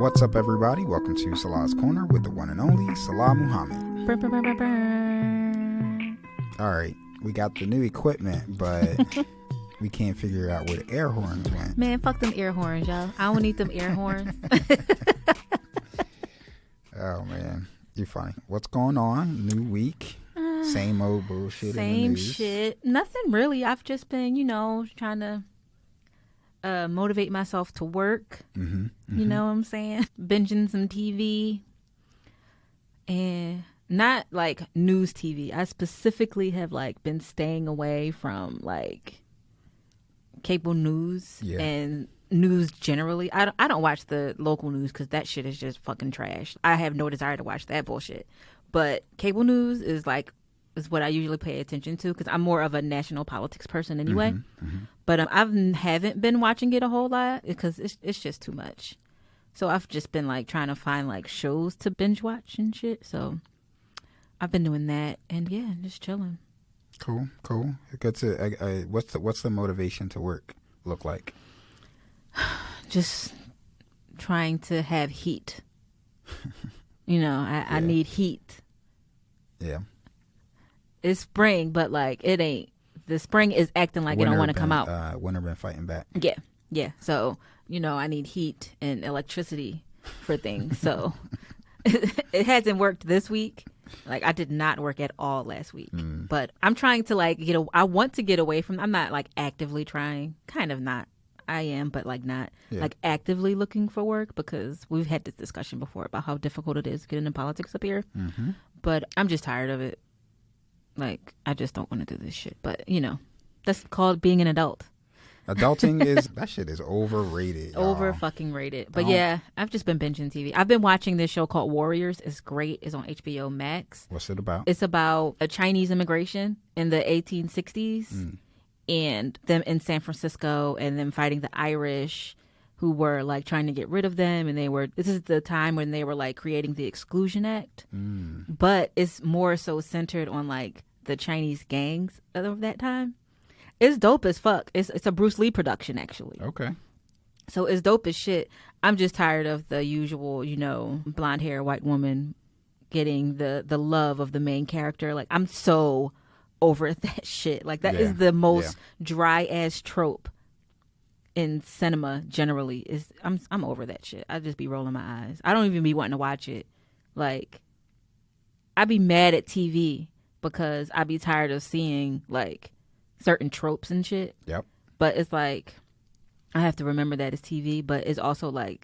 What's up, everybody? Welcome to Salah's Corner with the one and only Salah Muhammad. Burr, burr, burr, burr, burr. All right, we got the new equipment, but we can't figure out where the air horns went. Man, fuck them air horns, y'all. I don't need them air horns. Oh, man. You're funny. What's going on? New week. Same old bullshit in the Same news. shit. Nothing really. I've just been, trying to motivate myself to work. You know what I'm saying? Binging some TV. And not like news TV. I specifically have been staying away from cable news and news generally. I don't watch the local news because that shit is just fucking trash. I have no desire to watch that bullshit. But cable news is what I usually pay attention to because I'm more of a national politics person anyway. But I haven't been watching it a whole lot because it's just too much. So I've just been trying to find shows to binge watch and shit. So I've been doing that and yeah, just chilling. Cool. Good to. What's the motivation to work look like? Just trying to have heat. I need heat. Yeah. It's spring, but it ain't. The spring is acting like it don't want to come out. Winter been fighting back. Yeah. So, I need heat and electricity for things. So it hasn't worked this week. I did not work at all last week. But I'm trying to I want to get away from, I'm not actively trying. Kind of not. I am, but not actively looking for work because we've had this discussion before about how difficult it is getting into politics up here. But I'm just tired of it. I just don't want to do this shit. But, that's called being an adult. Adulting that shit is overrated. Y'all. Over fucking rated. But yeah, I've just been binging TV. I've been watching this show called Warriors. It's great. It's on HBO Max. What's it about? It's about a Chinese immigration in the 1860s and them in San Francisco and them fighting the Irish who were trying to get rid of them. And this is the time when they were creating the Exclusion Act. But it's more so centered on the Chinese gangs of that time. It's dope as fuck. It's a Bruce Lee production, actually. Okay. So it's dope as shit. I'm just tired of the usual, blonde hair, white woman getting the love of the main character. I'm so over that shit. That is the most dry ass trope in cinema generally. I'm over that shit. I just be rolling my eyes. I don't even be wanting to watch it. I be mad at TV because I be tired of seeing certain tropes and shit. Yep. But it's I have to remember that it's TV, but it's also they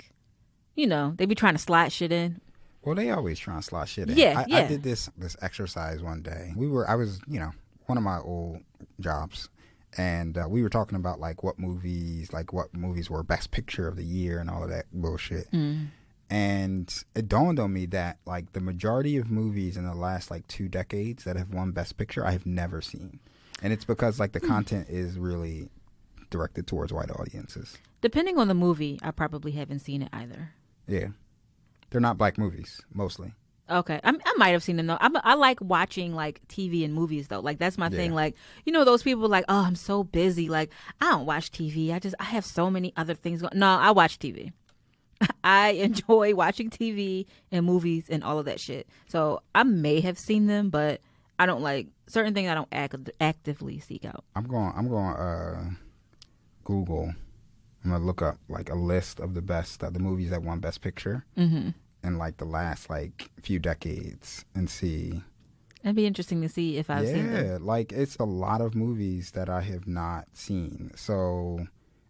be trying to slide shit in. Well, they always try and slide shit in. Yeah. I did this exercise one day. I was one of my old jobs, and we were talking about what movies were best picture of the year and all of that bullshit. And it dawned on me that the majority of movies in the last 2 decades that have won best picture I have never seen. And it's because the content is really directed towards white audiences. Depending on the movie, I probably haven't seen it either. Yeah. They're not black movies, mostly. Okay. I might have seen them, though. I like watching, TV and movies, though. That's my thing. Those people oh, I'm so busy. I don't watch TV. I have so many other things going. No, I watch TV. I enjoy watching TV and movies and all of that shit. So I may have seen them, but I don't certain things I don't actively seek out. I'm going Google. I'm going to look up a list of the movies that won best picture in the last few decades and see. It'd be interesting to see if I've seen them. Yeah, it's a lot of movies that I have not seen. So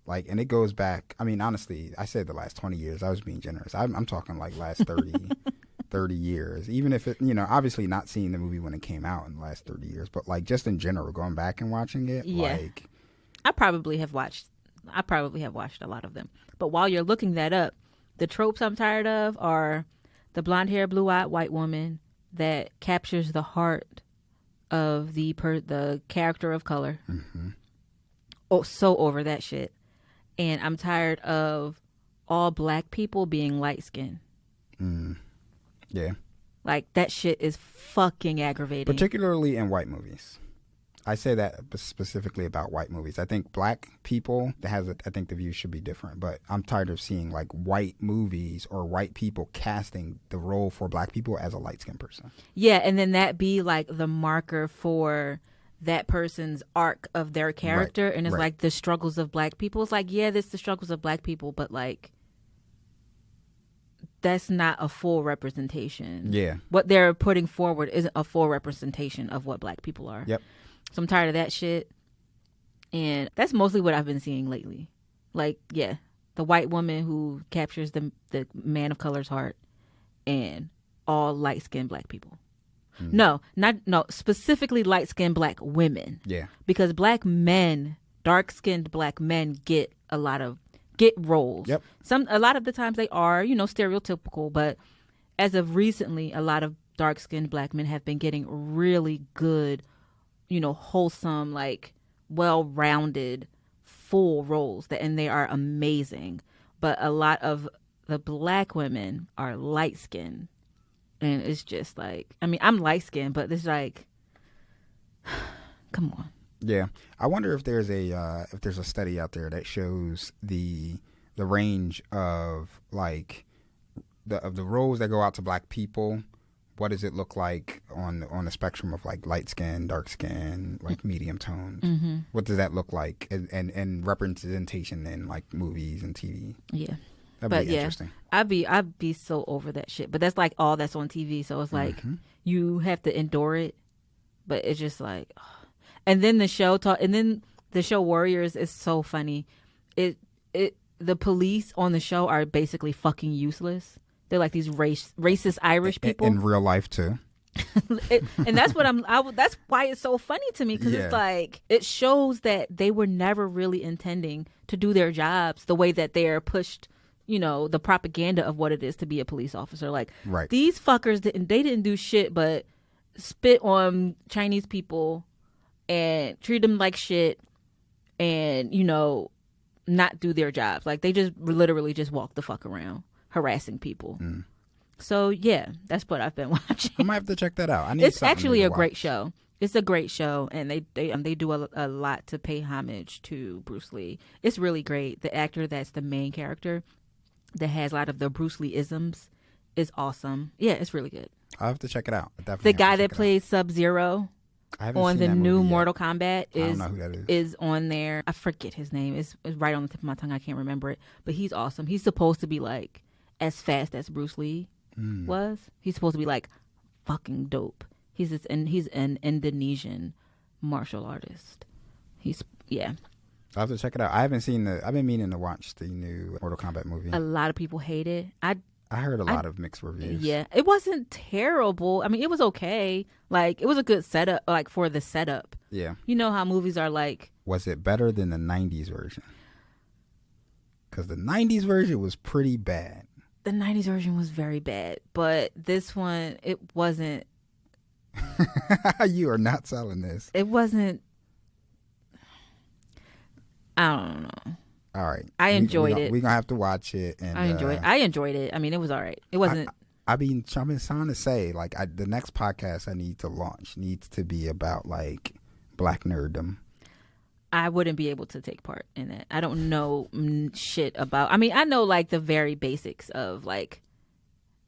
and it goes back, I mean, honestly, I said the last 20 years. I was being generous. I'm talking last 30 years. Even if it, obviously not seeing the movie when it came out in the last 30 years, but just in general, going back and watching it, yeah. I probably have watched a lot of them. But while you're looking that up, the tropes I'm tired of are the blonde hair, blue-eyed white woman that captures the heart of the character of color. Oh, so over that shit. And I'm tired of all black people being light-skinned. Yeah. That shit is fucking aggravating. Particularly in white movies. I say that specifically about white movies. I think black people, I think the view should be different, but I'm tired of seeing like white movies or white people casting the role for black people as a light-skinned person. Yeah, and then that be like the marker for that person's arc of their character, and it's like the struggles of black people. It's like, yeah, this is the struggles of black people, but like that's not a full representation. Yeah. What they're putting forward isn't a full representation of what black people are. Yep. So I'm tired of that shit. And that's mostly what I've been seeing lately. Like, yeah, the white woman who captures the man of color's heart and all light-skinned black people. No, specifically light-skinned black women. Yeah. Because black men, dark-skinned black men get roles. Yep. A lot of the times they are, stereotypical, but as of recently, a lot of dark-skinned black men have been getting really good, wholesome, like well-rounded, full roles and they are amazing. But a lot of the black women are light-skinned. And it's just like, I mean, I'm light-skinned, but it's like, come on. Yeah, I wonder if there's a study out there that shows the range of like the roles that go out to black people. What does it look like on the spectrum of like light skin, dark skin, like medium toned? Mm-hmm. What does that look like and representation in like movies and TV? Yeah. That'd be interesting. I'd be so over that shit. But that's like all that's on TV. So it's like you have to endure it. But it's just like, and then the show Warriors is so funny. The police on the show are basically fucking useless. They're like these racist Irish people in real life too. And that's what that's why it's so funny to me, because it's like it shows that they were never really intending to do their jobs the way that they're pushed. The propaganda of what it is to be a police officer. Like these fuckers didn't do shit but spit on Chinese people and treat them like shit and not do their jobs. Like they just literally just walk the fuck around harassing people. So yeah, that's what I've been watching. I might have to check that out. It's actually a great show. It's a great show, and they do a lot to pay homage to Bruce Lee. It's really great. The actor that's the main character that has a lot of the Bruce Lee isms is awesome. Yeah, it's really good. I'll have to check it out. The guy that plays Sub-Zero on the new Mortal Kombat is on there. I forget his name. It's right on the tip of my tongue. I can't remember it. But he's awesome. He's supposed to be like as fast as Bruce Lee was. He's supposed to be like fucking dope. He's an Indonesian martial artist. I'll have to check it out. I've been meaning to watch the new Mortal Kombat movie. A lot of people hate it. I heard a lot of mixed reviews. Yeah, it wasn't terrible. I mean, it was okay. Like, it was a good setup, like, for the setup. Yeah. You know how movies are like. Was it better than the 90s version? Because the 90s version was pretty bad. The 90s version was very bad. But this one, it wasn't. You are not selling this. It wasn't. I don't know. All right. I enjoyed it. We're going to have to watch it. And I enjoyed it. I mean, it was all right. It wasn't. I've been trying to say, like, the next podcast I need to launch needs to be about, like, black nerddom. I wouldn't be able to take part in it. I don't know shit about. I mean, I know, like, the very basics of, like,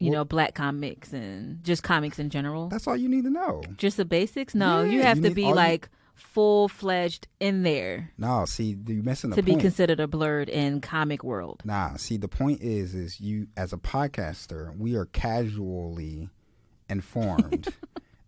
black comics and just comics in general. That's all you need to know. Just the basics? No, you have to be, like, full-fledged in there. No, see, you're missing the point. To be point. Considered a blurred in comic world. Nah, see, the point is you, as a podcaster, we are casually informed.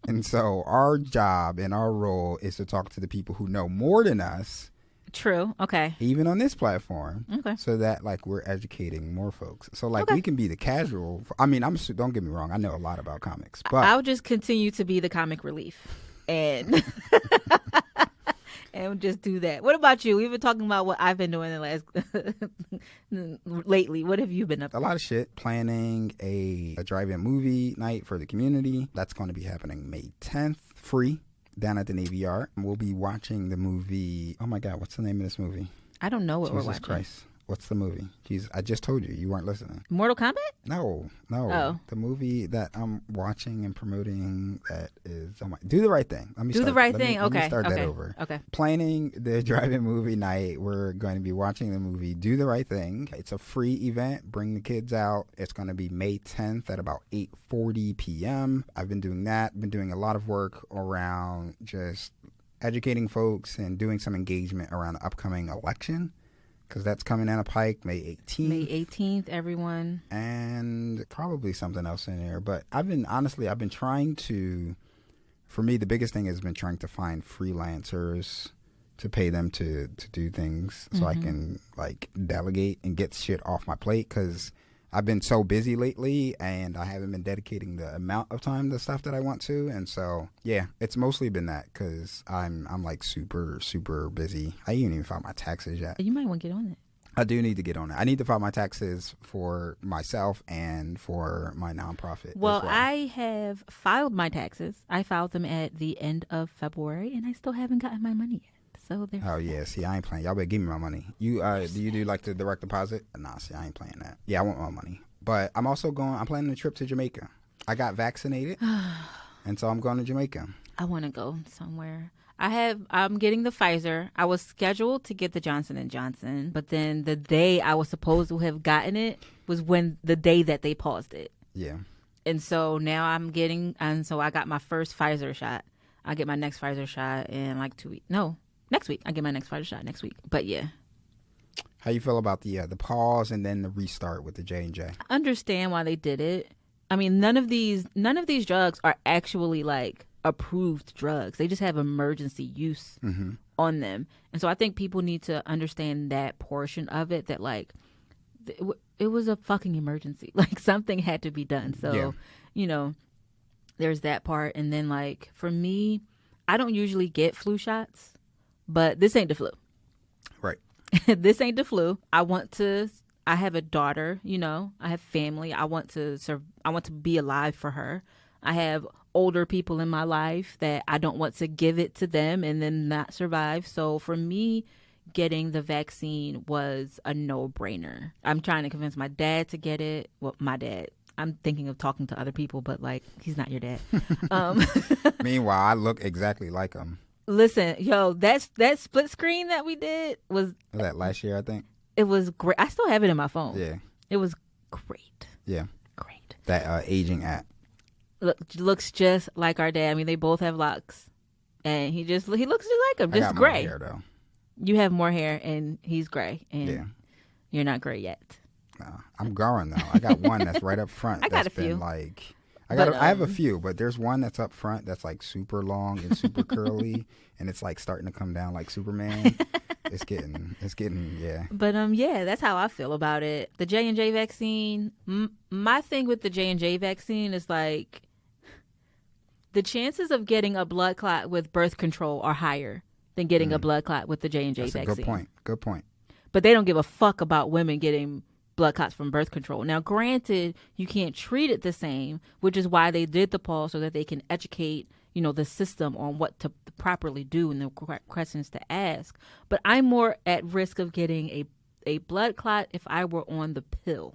And so our job and our role is to talk to the people who know more than us. True. Okay. Even on this platform. Okay. So that, like, we're educating more folks. So, like, we can be the casual. I mean, don't get me wrong. I know a lot about comics. But I'll just continue to be the comic relief. And and just do that. What about you? We've been talking about what I've been doing lately. What have you been up to? A lot of shit. Planning a drive-in movie night for the community. That's going to be happening May 10th, free, down at the Navy Yard. We'll be watching the movie. Oh my God, what's the name of this movie? I don't know what Jesus we're watching. Christ. What's the movie? Jeez, I just told you. You weren't listening. Mortal Kombat? No. Oh. The movie that I'm watching and promoting that is Do the Right Thing. Let me Do start, the Right let me- Thing. let me Okay. start Okay. that over. Okay. Planning the drive-in movie night. We're going to be watching the movie Do the Right Thing. It's a free event. Bring the kids out. It's going to be May 10th at about 8:40 p.m. I've been doing that. Been doing a lot of work around just educating folks and doing some engagement around the upcoming election. Because that's coming down a pike, May 18th. May 18th, everyone. And probably something else in there. But I've been trying to, for me, the biggest thing has been trying to find freelancers to pay them to do things so I can like delegate and get shit off my plate. Because I've been so busy lately and I haven't been dedicating the amount of time to stuff that I want to. And so, yeah, it's mostly been that because I'm like super, super busy. I ain't even filed my taxes yet. You might want to get on it. I do need to get on it. I need to file my taxes for myself and for my nonprofit. Well, I have filed my taxes. I filed them at the end of February and I still haven't gotten my money yet. So there's yeah, see, I ain't playing. Y'all better give me my money. You do you do like the direct deposit? Nah, see, I ain't playing that. Yeah, I want my money. But I'm planning a trip to Jamaica. I got vaccinated, and so I'm going to Jamaica. I want to go somewhere. I'm getting the Pfizer. I was scheduled to get the Johnson & Johnson, but then the day I was supposed to have gotten it was the day that they paused it. Yeah. And so now so I got my first Pfizer shot. I'll get my next Pfizer shot in like 2 weeks. No. Next week. I get my next Pfizer shot next week. But yeah. How you feel about the pause and then the restart with the J&J? I understand why they did it. I mean, none of these drugs are actually like approved drugs. They just have emergency use on them. And so I think people need to understand that portion of it, that like it was a fucking emergency. Like something had to be done. So, there's that part. And then like for me, I don't usually get flu shots. But this ain't the flu. Right. This ain't the flu. I have a daughter, I have family. I want to be alive for her. I have older people in my life that I don't want to give it to them and then not survive. So for me, getting the vaccine was a no-brainer. I'm trying to convince my dad to get it. Well, my dad. I'm thinking of talking to other people, but like, he's not your dad. Meanwhile, I look exactly like him. Listen, yo, that split screen that we did was that last year, I think. It was great. I still have it in my phone. Yeah. It was great. Yeah. Great. That aging app. Looks just like our dad. I mean, they both have locks. And he looks just like him, just gray. More hair, though. You have more hair and he's gray. And yeah. You're not gray yet. No, I'm growing though. I got one that's right up front. I got a few. I have a few, but there's one that's up front that's like super long and super curly, and it's like starting to come down like Superman. It's getting, yeah. But yeah, that's how I feel about it. The J&J vaccine. My thing with the J&J vaccine is like the chances of getting a blood clot with birth control are higher than getting a blood clot with the J&J vaccine. That's a good point. But they don't give a fuck about women getting blood clots from birth control. Now, granted, you can't treat it the same, which is why they did the pause so that they can educate, the system on what to properly do and the questions to ask. But I'm more at risk of getting a blood clot if I were on the pill.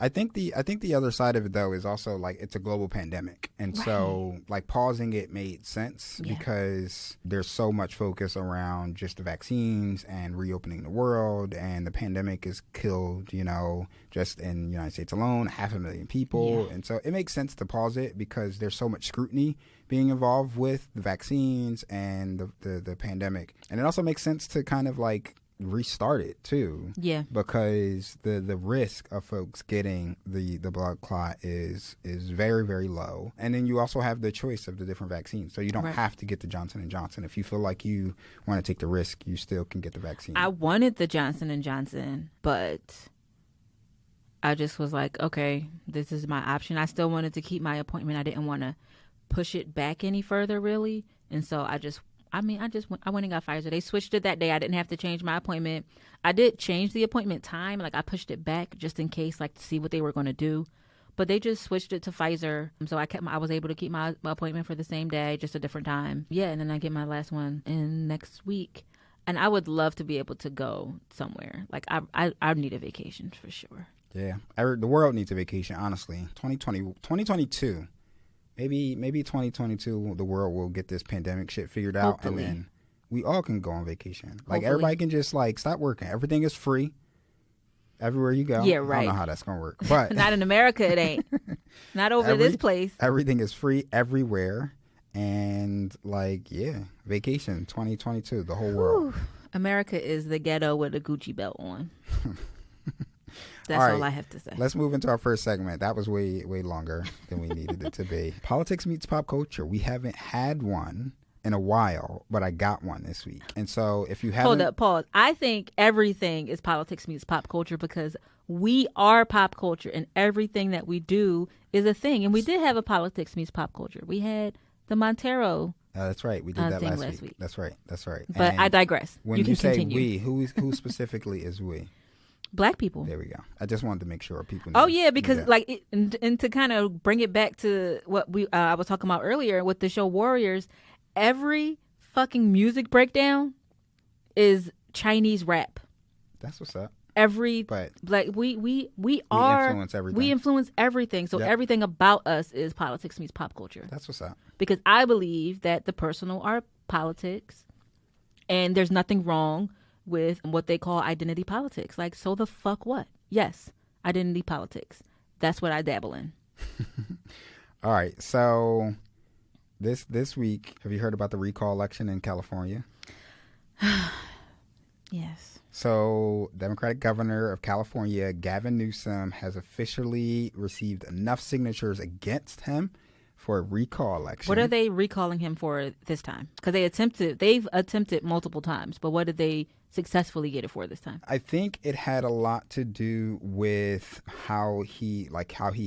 I think the other side of it though is also like it's a global pandemic, and so like pausing it made sense because there's so much focus around just the vaccines and reopening the world, and the pandemic has killed just in the United States alone 500,000 people, and so it makes sense to pause it because there's so much scrutiny being involved with the vaccines and the pandemic, and it also makes sense to kind of like restart it too, because the risk of folks getting the blood clot is very, very low, and then you also have the choice of the different vaccines, so you don't have to get the Johnson & Johnson. If you feel like you want to take the risk, you still can get the vaccine. I wanted the Johnson & Johnson, but I just was like, okay, this is my option. I still wanted to keep my appointment. I didn't want to push it back any further, really, and so I went and got Pfizer. They switched it that day. I didn't have to change my appointment. I did change the appointment time. Like I pushed it back just in case, like to see what they were going to do. But they just switched it to Pfizer. So I was able to keep my appointment for the same day, just a different time. Yeah, and then I get my last one in next week. And I would love to be able to go somewhere. Like I need a vacation for sure. Yeah, the world needs a vacation. Honestly, 2022, maybe 2022, the world will get this pandemic shit figured out, Hopefully. and then we all can go on vacation. Like Hopefully. everybody can just like stop working. Everything is free. Everywhere you go. Yeah, I right. don't know how that's gonna work, but Not in America, it ain't. Not over this place. Everything is free everywhere, and like vacation 2022, the whole world. Whew. America is the ghetto with a Gucci belt on. That's all I have to say. Let's move into our first segment. That was way longer than we needed it to be. Politics meets pop culture. We haven't had one in a while, but I got one this week. And so if you haven't... Hold up, pause. I think everything is politics meets pop culture because we are pop culture and everything that we do is a thing. And we did have a politics meets pop culture. We had the Montero. That's right. We did that last week. That's right. But and I digress. When you can say continue. we, who specifically is we? Black people. There we go. I just wanted to make sure people Oh yeah, because like and to kind of bring it back to what I was talking about earlier with the show Warriors, every fucking music breakdown is Chinese rap. That's what's up. But like we influence everything. We influence everything. So everything about us is politics meets pop culture. That's what's up. Because I believe that the personal are politics, and there's nothing wrong with what they call identity politics. Like, so the fuck what? Yes, identity politics. That's what I dabble in. All right. So this week, have you heard about the recall election in California? Yes. So Democratic Governor of California, Gavin Newsom, has officially received enough signatures against him for a recall election. What are they recalling him for this time? Because they've attempted multiple times, but what did they successfully get it for this time? I think it had a lot to do with how he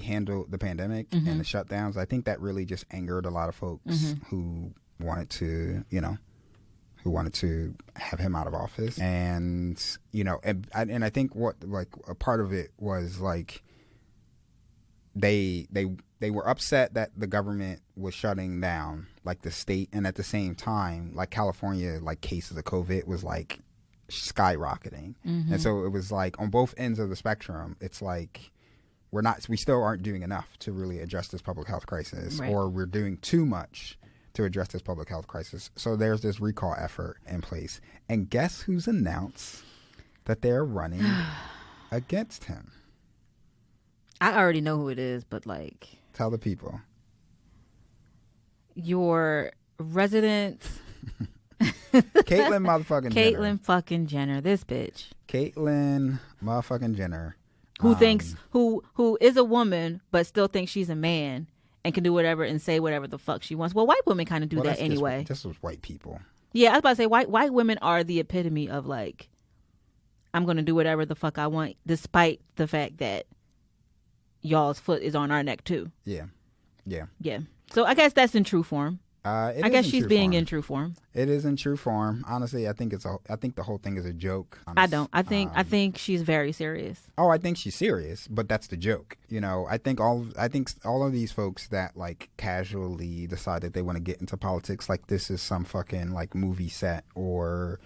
handled the pandemic and the shutdowns. I think that really just angered a lot of folks who wanted to have him out of office. And I think what like a part of it was like they were upset that the government was shutting down like the state, and at the same time like California, like cases of COVID was like skyrocketing. And so it was like on both ends of the spectrum, it's like we still aren't doing enough to really address this public health crisis, right, or we're doing too much to address this public health crisis. So there's this recall effort in place, and guess who's announced that they're running against him? I already know who it is, but like, tell the people. Your resident Caitlyn motherfucking Jenner. Caitlyn fucking Jenner, this bitch. Caitlyn motherfucking Jenner. Who thinks who is a woman but still thinks she's a man and can do whatever and say whatever the fuck she wants. Well, white women kind of do that anyway. This was white people. Yeah, I was about to say white women are the epitome of like, I'm going to do whatever the fuck I want, despite the fact that y'all's foot is on our neck too. Yeah. So I guess that's in true form. I guess she's being in true form. It is in true form. Honestly, I think the whole thing is a joke. I don't. I think she's very serious. Oh, I think she's serious, but that's the joke. I think all of these folks that like casually decide that they want to get into politics, like this is some fucking like movie set or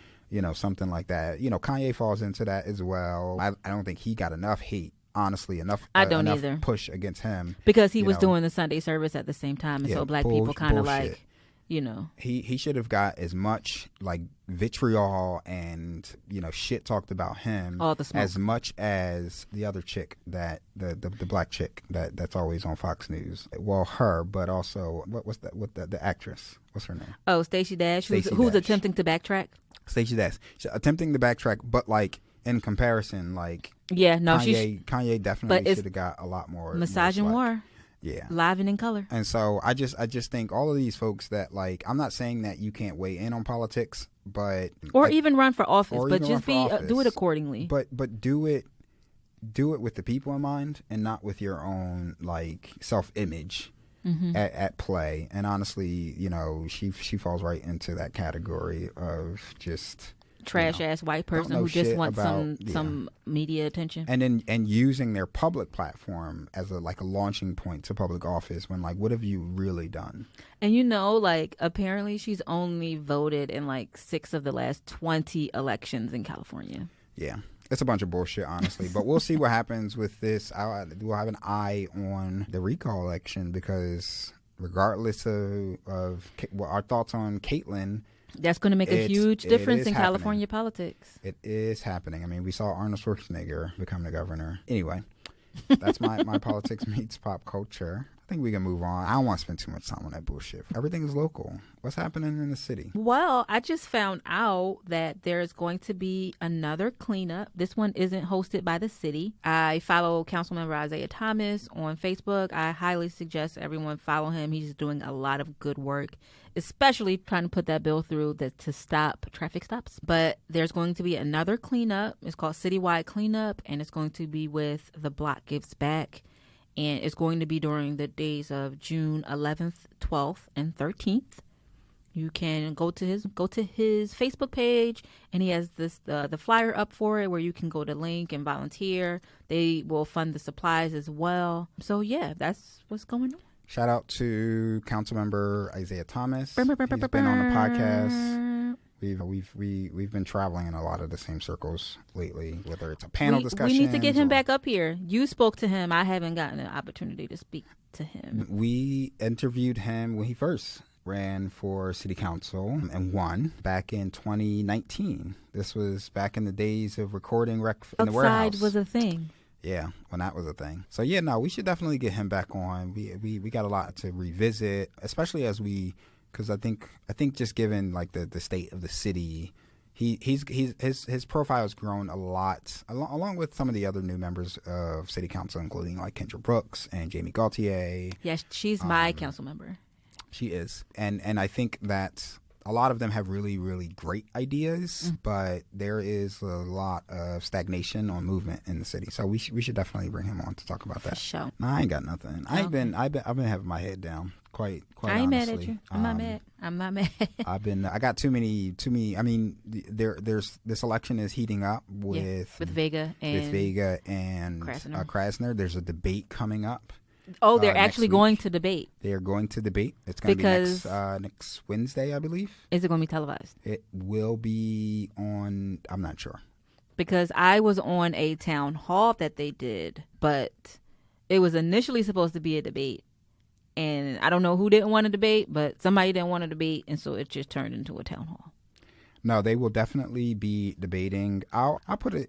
something like that. Kanye falls into that as well. I don't think he got enough hate. Honestly, enough either push against him because he was doing the Sunday service at the same time, and so black people kind of like, he should have got as much like vitriol and shit talked about him, all the smoke, as much as the other chick that the black chick that's always on Fox News. Well, her, but also what's the actress? What's her name? Oh, Stacey Dash, who's attempting to backtrack. Stacey Dash, she's attempting to backtrack, but like in comparison, like. Yeah, no, Kanye definitely should have got a lot more. Misogynoir. Yeah. Live and in color. And so I just think all of these folks that like, I'm not saying that you can't weigh in on politics, but even run for office, but just do it accordingly. But do it with the people in mind and not with your own like self-image at play. And honestly, she falls right into that category of just trash ass white person who just wants some media attention, and using their public platform as a launching point to public office when what have you really done? And apparently she's only voted in 6 of the last 20 elections in California. Yeah, it's a bunch of bullshit, honestly. But we'll see what happens with this. We'll have an eye on the recall election because regardless of our thoughts on Caitlyn, that's going to make a huge difference in California politics. It is happening. I mean, we saw Arnold Schwarzenegger become the governor. Anyway, that's my politics meets pop culture. I think we can move on. I don't want to spend too much time on that bullshit. Everything is local. What's happening in the city? Well, I just found out that there's going to be another cleanup. This one isn't hosted by the city. I follow Councilmember Isaiah Thomas on Facebook. I highly suggest everyone follow him. He's doing a lot of good work, especially trying to put that bill through to stop traffic stops. But there's going to be another cleanup. It's called Citywide Cleanup, and it's going to be with The Block Gives Back. And it's going to be during the days of June 11th, 12th, and 13th. You can go to his Facebook page, and he has the flyer up for it where you can go to link and volunteer. They will fund the supplies as well. So yeah, that's what's going on. Shout out to Councilmember Isaiah Thomas. He's been on the podcast. We've been traveling in a lot of the same circles lately, whether it's a panel discussion. We need to get him back up here. You spoke to him. I haven't gotten an opportunity to speak to him. We interviewed him when he first ran for city council and won back in 2019. This was back in the days of recording in the warehouse. Outside was a thing. Yeah, when that was a thing. So yeah, no, we should definitely get him back on. We got a lot to revisit, especially because I think just given the state of the city, his profile has grown a lot, along with some of the other new members of city council, including Kendra Brooks and Jamie Gaultier. Yes, she's my council member. She is, and I think that a lot of them have really, really great ideas, but there is a lot of stagnation on movement in the city. So we should definitely bring him on to talk about that. For sure. No, I ain't got nothing. I've been having my head down quite I ain't honestly. mad at you. I'm not mad. I got too many. I mean, there's this election is heating up with Vega and Krasner. There's a debate coming up. Oh, they're actually going to debate. They are going to debate. It's going to be next Wednesday, I believe. Is it going to be televised? It will be on. I'm not sure. Because I was on a town hall that they did, but it was initially supposed to be a debate. And I don't know who didn't want to debate, but somebody didn't want to debate, and so it just turned into a town hall. No, they will definitely be debating. I'll put the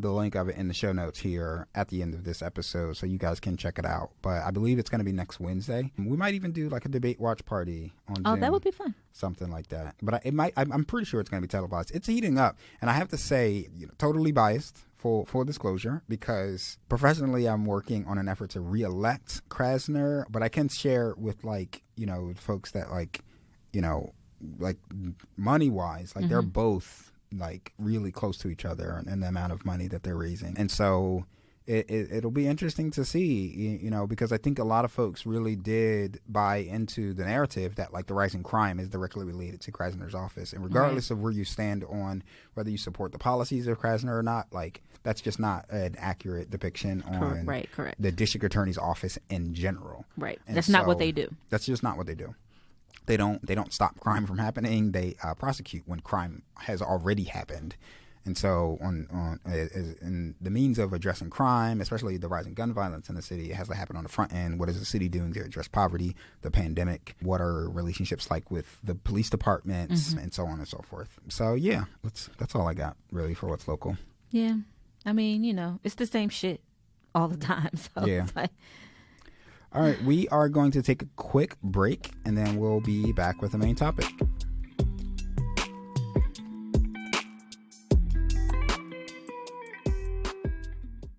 link of it in the show notes here at the end of this episode so you guys can check it out. But I believe it's going to be next Wednesday. We might even do a debate watch party on Zoom. Oh, that would be fun. Something like that. But I'm pretty sure it's going to be televised. It's heating up, and I have to say, totally biased. Full disclosure, because professionally I'm working on an effort to re-elect Krasner, but I can share with folks that money wise, they're both really close to each other and the amount of money that they're raising, and so it'll be interesting to see, because I think a lot of folks really did buy into the narrative that the rising crime is directly related to Krasner's office, and regardless of where you stand on whether you support the policies of Krasner or not, that's just not an accurate depiction on correct. the district attorney's office in general. Right. And that's not what they do. That's just not what they do. They don't stop crime from happening. They prosecute when crime has already happened. And so in the means of addressing crime, especially the rising gun violence in the city, it has to happen on the front end. What is the city doing to address poverty, the pandemic? What are relationships like with the police departments, and so on and so forth? So, yeah, that's all I got, really, for what's local. Yeah. I mean, it's the same shit all the time. So yeah. All right, we are going to take a quick break, and then we'll be back with the main topic.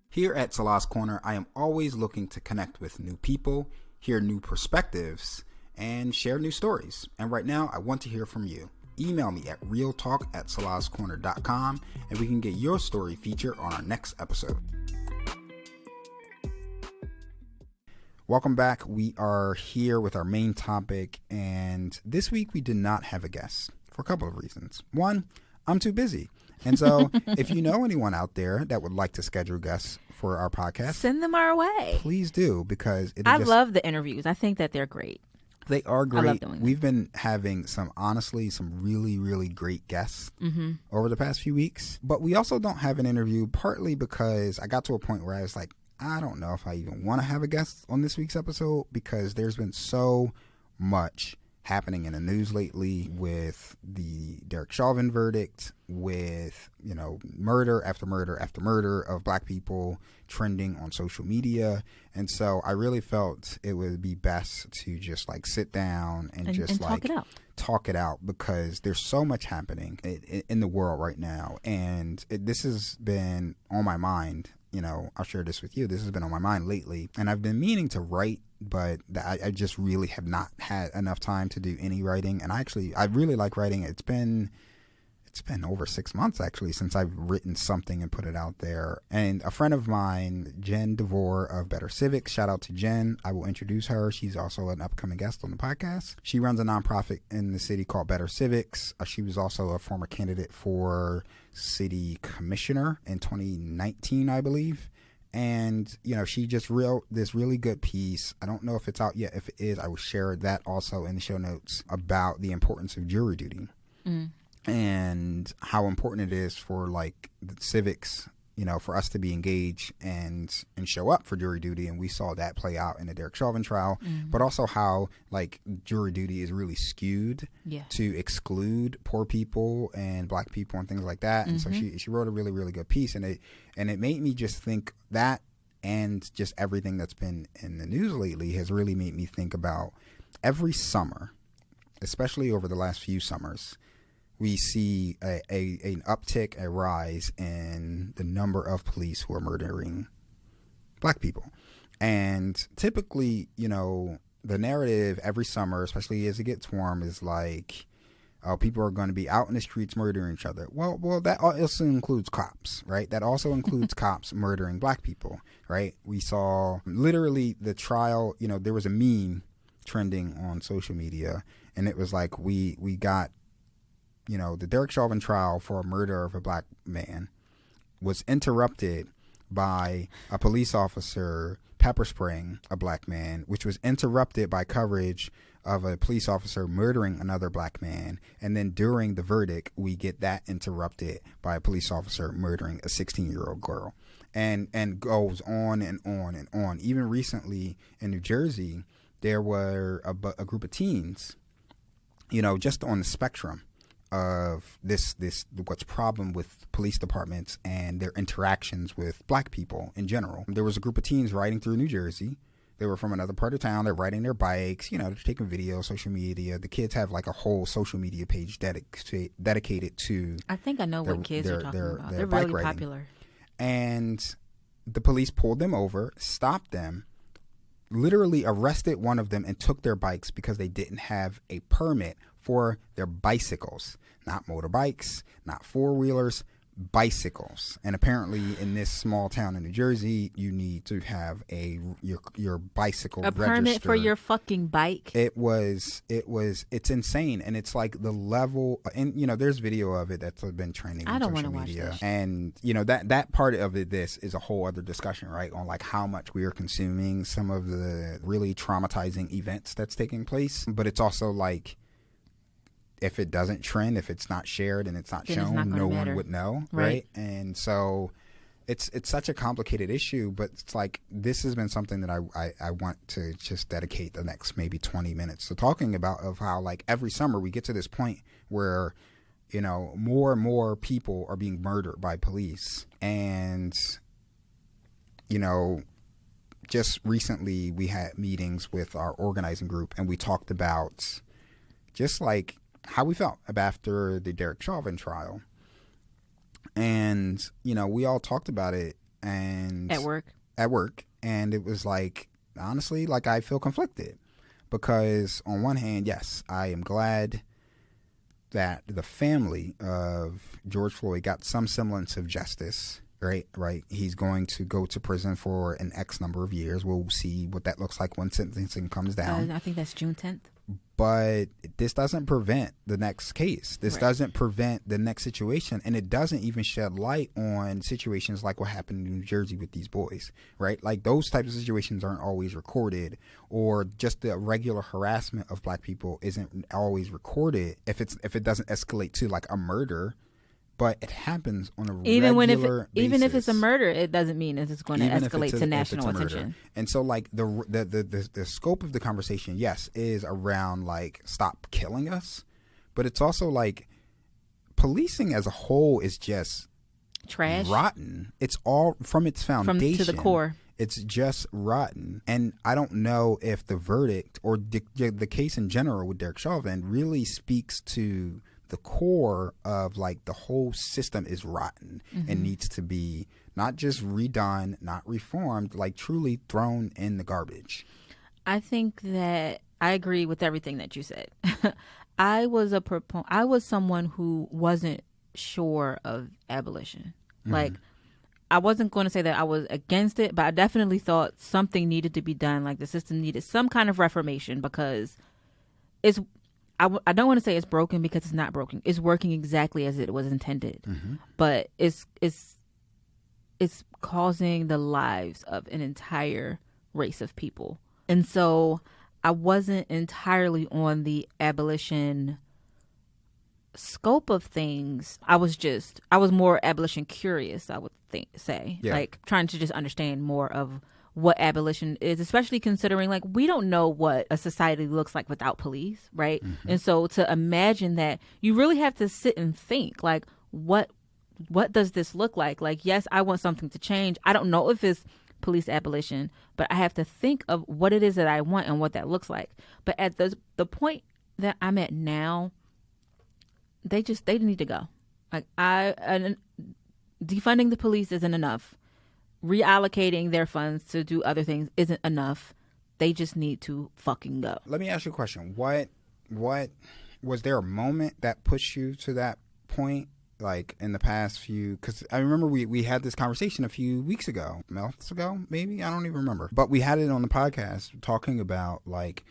Here at Salah's Corner, I am always looking to connect with new people, hear new perspectives, and share new stories. And right now, I want to hear from you. Email me at realtalk@salahscorner.com, and we can get your story featured on our next episode. Welcome back. We are here with our main topic, and this week we did not have a guest for a couple of reasons. One, I'm too busy. And so if you know anyone out there that would like to schedule guests for our podcast, send them our way. Please do, because I love the interviews. I think that they're great. They are great. I love doing We've been having some really, really great guests over the past few weeks. But we also don't have an interview, partly because I got to a point where I was like, I don't know if I even want to have a guest on this week's episode, because there's been so much happening in the news lately with the Derek Chauvin verdict, with, you know, murder after murder after murder of black people trending on social media. And so I really felt it would be best to just like sit down and just like talk it out, because there's so much happening in the world right now. And this has been on my mind. You know, I'll share this with you. This has been on my mind lately, and I've been meaning to write, but I just really have not had enough time to do any writing. And I really like writing. It's been over 6 months actually since I've written something and put it out there. And a friend of mine, Jen DeVore of Better Civics, shout out to Jen. I will introduce her. She's also an upcoming guest on the podcast. She runs a nonprofit in the city called Better Civics. She was also a former candidate for city commissioner in 2019, I believe. And, you know, she just wrote this really good piece. I don't know if it's out yet. If it is, I will share that also in the show notes, about the importance of jury duty. And how important it is for like the civics, you know, for us to be engaged and show up for jury duty. And we saw that play out in the Derek Chauvin trial, but also how like jury duty is really skewed to exclude poor people and black people and things like that. And so she wrote a really, really good piece, and it made me just think that, and just everything that's been in the news lately has really made me think about every summer, especially over the last few summers, we see an uptick, a rise in the number of police who are murdering black people. And typically, you know, the narrative every summer, especially as it gets warm, is like, oh, people are going to be out in the streets murdering each other. Well, that also includes cops, right? That also includes cops murdering black people, right? We saw literally the trial, you know, there was a meme trending on social media, and it was like, we got, you know, the Derek Chauvin trial for a murder of a black man was interrupted by a police officer pepper spraying a black man, which was interrupted by coverage of a police officer murdering another black man. And then during the verdict, we get that interrupted by a police officer murdering a 16-year-old girl. And goes on and on and on. Even recently in New Jersey, there were a group of teens, you know, just on the spectrum of this what's problem with police departments and their interactions with black people in general. There was a group of teens riding through New Jersey. They were from another part of town. They're riding their bikes, you know, they're taking videos, social media. The kids have like a whole social media page dedicated to, I think I know what kids are talking about. They're bike really riding. popular. And the police pulled them over, stopped them, literally arrested one of them, and took their bikes because they didn't have a permit for their bicycles. Not motorbikes, not four-wheelers, bicycles. And apparently in this small town in New Jersey, you need to have your bicycle a registered. Permit for your fucking bike. It's insane. And it's like the level, and you know, there's video of it that's been trending on social media. Watch this. And you know, that part of it, this is a whole other discussion, right? On like how much we are consuming some of the really traumatizing events that's taking place. But it's also like, if it doesn't trend, if it's not shared and it's not shown, no one would know, right? And so it's such a complicated issue, but it's like, this has been something that I want to just dedicate the next maybe 20 minutes to talking about, of how like every summer we get to this point where, you know, more and more people are being murdered by police. And, you know, just recently we had meetings with our organizing group, and we talked about just like how we felt after the Derek Chauvin trial. And, you know, we all talked about it, and at work. And it was like, honestly, like, I feel conflicted, because on one hand, yes, I am glad that the family of George Floyd got some semblance of justice, right? He's going to go to prison for an X number of years. We'll see what that looks like when sentencing comes down. I think that's June 10th. But this doesn't prevent the next case. This Right. doesn't prevent the next situation. And it doesn't even shed light on situations like what happened in New Jersey with these boys, right? Like those types of situations aren't always recorded, or just the regular harassment of black people isn't always recorded if it doesn't escalate to like a murder. But it happens on a regular basis. Even if it's a murder, it doesn't mean it's going to Even if escalate it's to national attention. And so like the scope of the conversation, yes, is around like stop killing us, but it's also like policing as a whole is just Trash. rotten. It's all from its foundation to the core. It's just rotten. And I don't know if the verdict or the case in general with Derek Chauvin really speaks to the core of like the whole system is rotten and needs to be not just redone, not reformed, like truly thrown in the garbage. I think that I agree with everything that you said. I was someone who wasn't sure of abolition. Like, I wasn't going to say that I was against it, but I definitely thought something needed to be done. Like the system needed some kind of reformation because I don't want to say it's broken because it's not broken. It's working exactly as it was intended, but it's causing the lives of an entire race of people. And so I wasn't entirely on the abolition scope of things. I was more abolition curious, I would say, like trying to just understand more of what abolition is, especially considering like we don't know what a society looks like without police, right? And so to imagine that, you really have to sit and think like what does this look like? Like, yes, I want something to change. I don't know if it's police abolition, but I have to think of what it is that I want and what that looks like. But at the point that I'm at now, they need to go. Like defunding the police isn't enough. Reallocating their funds to do other things isn't enough. They just need to fucking go. Let me ask you a question. What was there a moment that pushed you to that point? Like in the past few, because I remember we had this conversation a few weeks ago, months ago, maybe, I don't even remember. But we had it on the podcast talking about like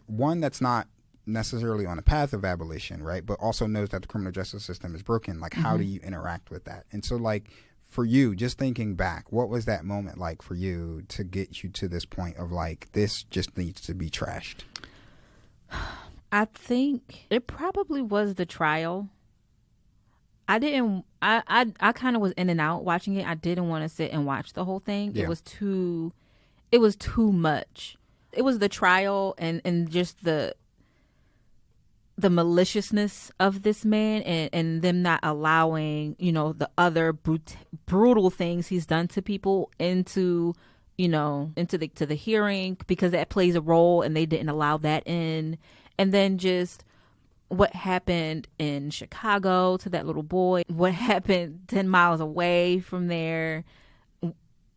one that's not necessarily on the path of abolition, right? But also knows that the criminal justice system is broken. Like how do you interact with that? And so like for you, just thinking back, what was that moment like for you to get you to this point of like, this just needs to be trashed? I think it probably was the trial. I kind of was in and out watching it. I didn't want to sit and watch the whole thing. Yeah. It was too much. It was the trial and just the maliciousness of this man and them not allowing, the other brutal things he's done to people into the hearing, because that plays a role and they didn't allow that in. And then just what happened in Chicago to that little boy, what happened 10 miles away from there,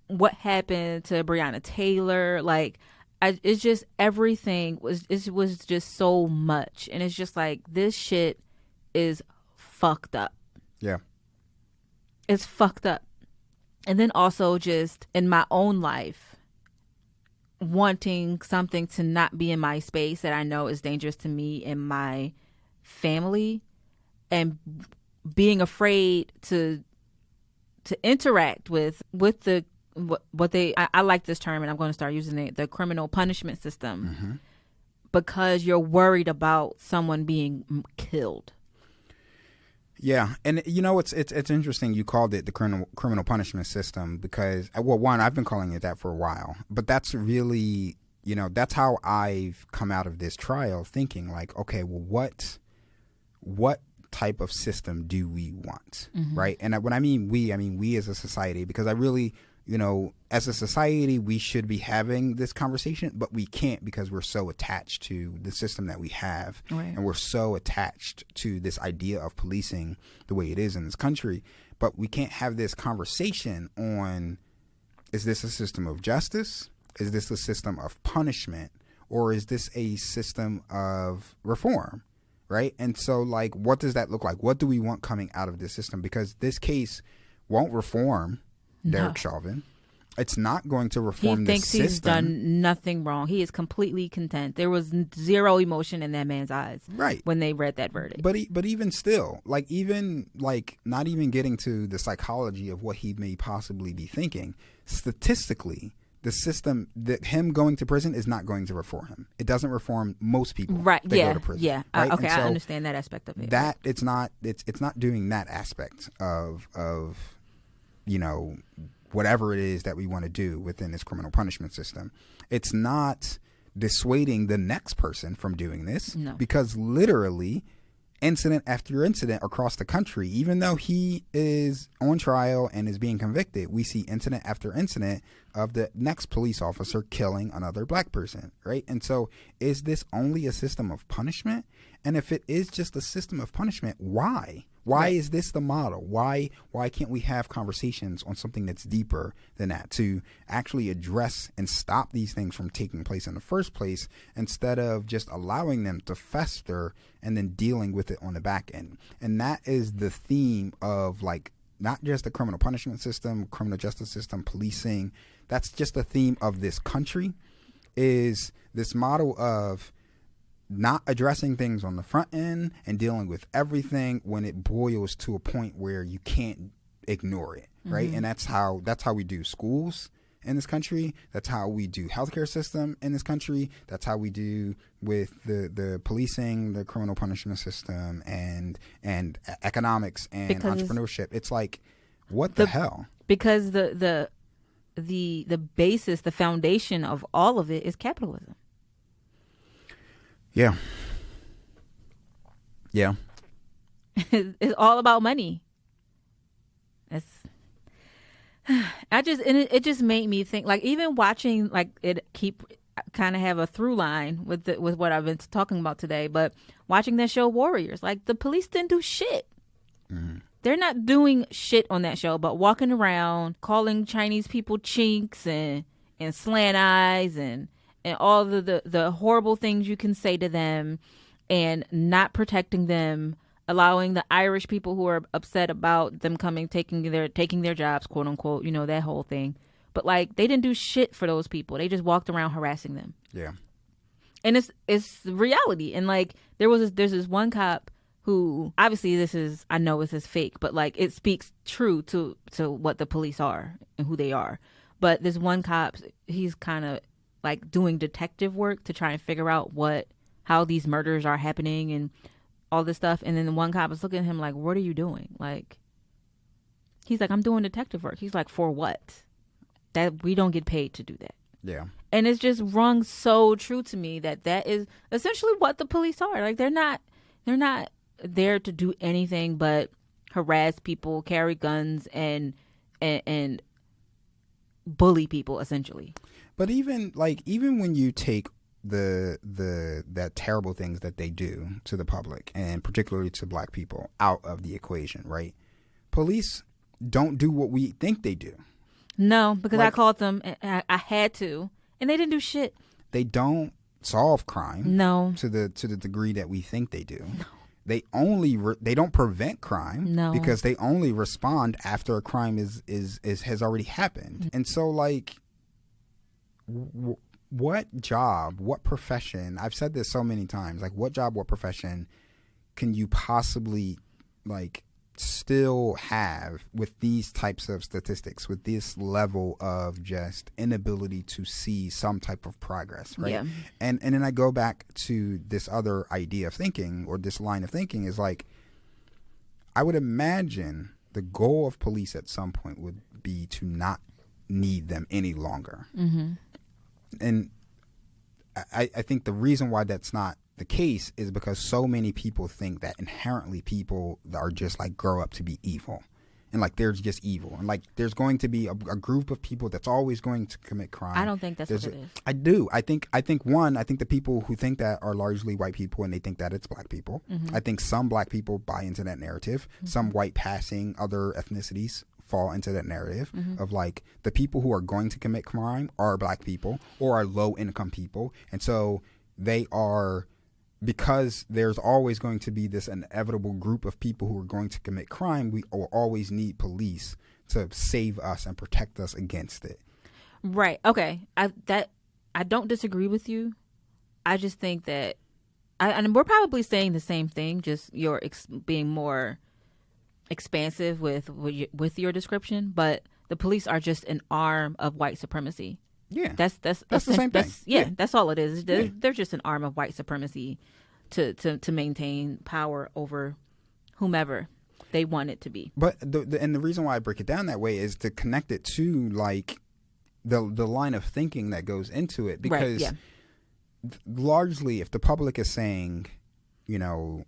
what happened to Breonna Taylor, like, it's just everything was just so much. And it's just like, this shit is fucked up. Yeah. It's fucked up. And then also just in my own life, wanting something to not be in my space that I know is dangerous to me and my family, and being afraid to interact with the what they I like this term and I'm going to start using it, the criminal punishment system, because you're worried about someone being killed. Yeah, and it's interesting you called it the criminal punishment system, because one, I've been calling it that for a while, but that's really that's how I've come out of this trial, thinking like, okay, well, what type of system do we want, right? And when I mean we as a society, because I really, as a society, we should be having this conversation, but we can't because we're so attached to the system that we have. Right. And we're so attached to this idea of policing the way it is in this country. But we can't have this conversation on, is this a system of justice? Is this a system of punishment? Or is this a system of reform? Right. And so, like, what does that look like? What do we want coming out of this system? Because this case won't reform Derek Chauvin. It's not going to He reform the thinks system. he's done nothing wrong. He is completely content. There was zero emotion in that man's eyes, right, when they read that verdict. But even still, like, even like, not even getting to the psychology of what he may possibly be thinking, statistically, the system, that him going to prison is not going to reform him. It doesn't reform most people, right? That Yeah, go to prison, yeah. Right? Okay, so I understand that aspect of it. That it's not doing that aspect of whatever it is that we want to do within this criminal punishment system. It's not dissuading the next person from doing this, No. because literally incident after incident across the country, even though he is on trial and is being convicted, we see incident after incident of the next police officer killing another black person, right? And so, is this only a system of punishment? And if it is just a system of punishment, why? Why is this the model? Why can't we have conversations on something that's deeper than that, to actually address and stop these things from taking place in the first place, instead of just allowing them to fester and then dealing with it on the back end? And that is the theme of, like, not just the criminal punishment system, criminal justice system, policing. That's just the theme of this country, is this model of not addressing things on the front end and dealing with everything when it boils to a point where you can't ignore it, right? And that's how we do schools in this country. That's how we do healthcare system in this country. That's how we do with the policing, the criminal punishment system, and economics and entrepreneurship. It's like, what the hell? Because the basis, the foundation of all of it is capitalism. Yeah. Yeah. It's all about money. It just made me think, like, even watching, like, it kind of have a through line with what I've been talking about today, but watching that show Warriors, like, the police didn't do shit. They're not doing shit on that show, but walking around calling Chinese people chinks and slant eyes and all the horrible things you can say to them, and not protecting them, allowing the Irish people who are upset about them taking their jobs, quote unquote, that whole thing. But, like, they didn't do shit for those people. They just walked around harassing them. Yeah. And it's reality. And, like, there's this one cop who, obviously I know this is fake, but, like, it speaks true to what the police are and who they are. But this one cop, he's kind of, like, doing detective work to try and figure out how these murders are happening and all this stuff. And then the one cop is looking at him like, what are you doing? Like, he's like, I'm doing detective work. He's like, for what? That we don't get paid to do that. Yeah. And it's just rung so true to me that is essentially what the police are. Like, they're not there to do anything but harass people, carry guns, and bully people, essentially. But even when you take that terrible things that they do to the public, and particularly to black people, out of the equation, right? Police don't do what we think they do. No, because I called them. I had to, and they didn't do shit. They don't solve crime. No. To the degree that we think they do. No. They don't prevent crime. No. Because they only respond after a crime has already happened. And so, like, what job, what profession, I've said this so many times, like, what job, what profession can you possibly, like, still have with these types of statistics, with this level of just inability to see some type of progress, right? Yeah. And then I go back to this other idea of thinking, or this line of thinking, is like, I would imagine the goal of police at some point would be to not need them any longer. Mm-hmm. And I think the reason why that's not the case is because so many people think that inherently people are just, like, grow up to be evil, and, like, they're just evil, and, like, there's going to be a group of people that's always going to commit crime. I don't think that's what it is. I do. I think the people who think that are largely white people, and they think that it's black people. Mm-hmm. I think some black people buy into that narrative. Mm-hmm. Some white passing other ethnicities fall into that narrative of, like, the people who are going to commit crime are black people or are low income people, and so they are, because there's always going to be this inevitable group of people who are going to commit crime, we will always need police to save us and protect us against it. Right. Okay. I don't disagree with you. I just think that, and we're probably saying the same thing. Just you're being more expansive with your description. But the police are just an arm of white supremacy. Yeah, that's the same thing. That's all it is. They're just an arm of white supremacy to maintain power over whomever they want it to be. But the reason why I break it down that way is to connect it to like the line of thinking that goes into it, because largely if the public is saying, you know,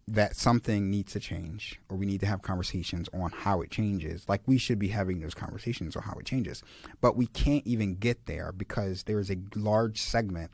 that something needs to change, or we need to have conversations on how it changes, like we should be having those conversations on how it changes. But we can't even get there because there is a large segment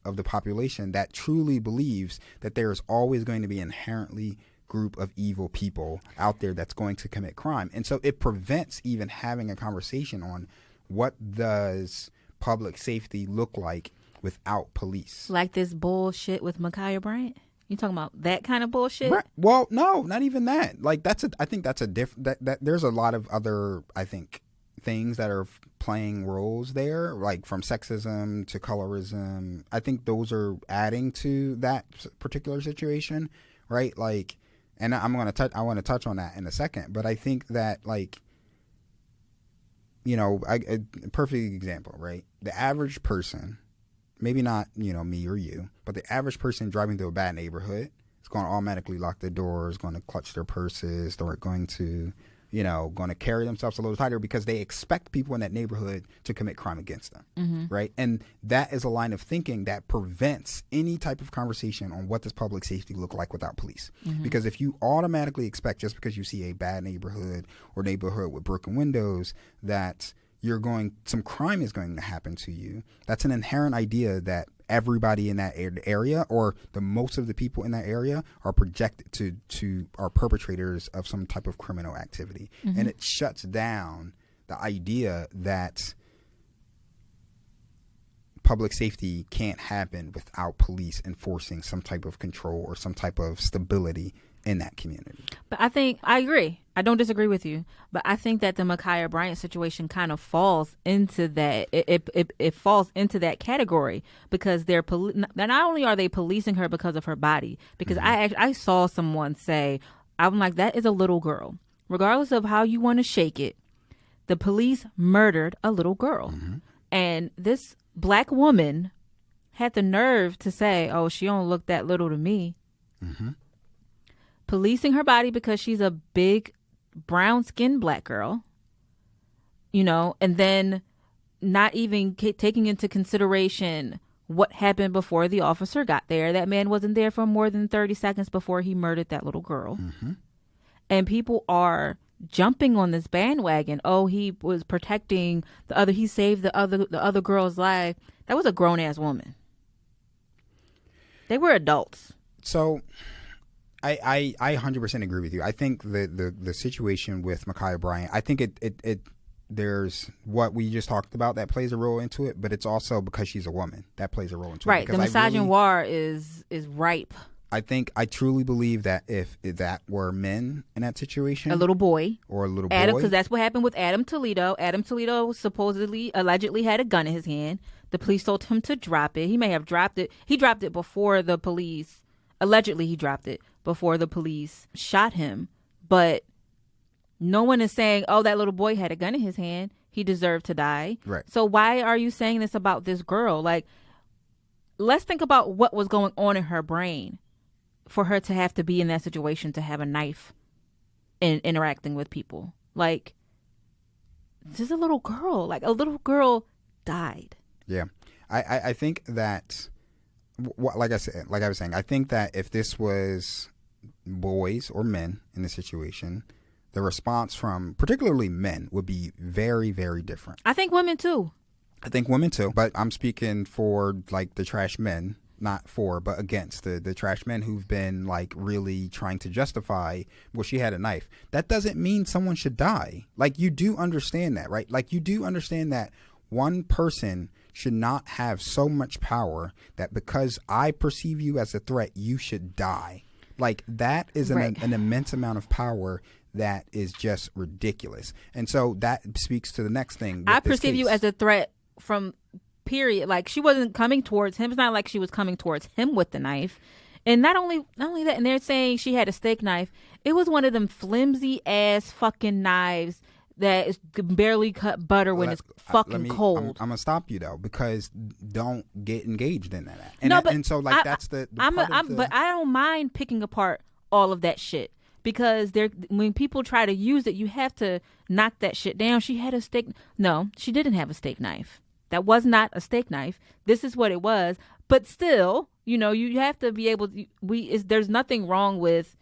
of the population that truly believes that there is always going to be inherently group of evil people out there that's going to commit crime. And so it prevents even having a conversation on what does public safety look like without police. Like this bullshit with Ma'Khia Bryant? You talking about that kind of bullshit? Right. Well, no, not even that. Like I think that's a different, that there's a lot of other, I think, things that are playing roles there, like from sexism to colorism. I think those are adding to that particular situation, right? Like, and I want to touch on that in a second, but I think that, like, you know, a perfect example, right? The average person, maybe not, you know, me or you, but the average person driving through a bad neighborhood is going to automatically lock their doors, going to clutch their purses, they're going to, you know, going to carry themselves a little tighter because they expect people in that neighborhood to commit crime against them, right? And that is a line of thinking that prevents any type of conversation on what does public safety look like without police. Because if you automatically expect, just because you see a bad neighborhood or neighborhood with broken windows, that some crime is going to happen to you, that's an inherent idea that everybody in that area, or the most of the people in that area, are projected to are perpetrators of some type of criminal activity. And it shuts down the idea that public safety can't happen without police enforcing some type of control or some type of stability in that community. But I agree. I don't disagree with you. But I think that the Ma'Khia Bryant situation kind of falls into that. It falls into that category because not only are they policing her because of her body, because I saw someone say, I'm like, that is a little girl. Regardless of how you want to shake it, the police murdered a little girl. And this black woman had the nerve to say, oh, she don't look that little to me. Policing her body because she's a big brown-skinned black girl, you know, and then not even taking into consideration what happened before the officer got there. That man wasn't there for more than 30 seconds before he murdered that little girl. And people are jumping on this bandwagon. Oh, he was protecting he saved the other girl's life. That was a grown-ass woman. They were adults. So I 100% agree with you. I think the situation with Ma'Khia Bryant, I think it there's what we just talked about that plays a role into it, but it's also because she's a woman that plays a role into it. Right. The misogynoir is ripe. I truly believe that if that were men in that situation, a little boy, Adam, because that's what happened with Adam Toledo. Adam Toledo allegedly had a gun in his hand. The police told him to drop it. He may have dropped it. He dropped it before the police. Allegedly, he dropped it before the police shot him. But no one is saying, oh, that little boy had a gun in his hand. He deserved to die. Right. So why are you saying this about this girl? Like, let's think about what was going on in her brain for her to have to be in that situation, to have a knife and interacting with people. Like, this is a little girl. Like, a little girl died. Yeah. I think that, like I was saying, I think that if this was boys or men in the situation, the response from particularly men would be very, very different. I think women too. But I'm speaking for like the trash men, not for, but against the trash men who've been like really trying to justify, well, she had a knife. That doesn't mean someone should die. Like, you do understand that, right? Like, you do understand that one person should not have so much power that because I perceive you as a threat, you should die. Like, that is an immense amount of power that is just ridiculous. And so that speaks to the next thing. I perceive you as a threat from period. Like, she wasn't coming towards him. It's not like she was coming towards him with the knife. And not only that, and they're saying she had a steak knife. It was one of them flimsy ass fucking knives that is barely cut butter when it's fucking cold. I'm gonna stop you though, because don't get engaged in that. And so like that's the but I don't mind picking apart all of that shit, because when people try to use it, you have to knock that shit down. She had a steak. No, she didn't have a steak knife. That was not a steak knife. This is what it was. But still, you have to be able to. There's nothing wrong with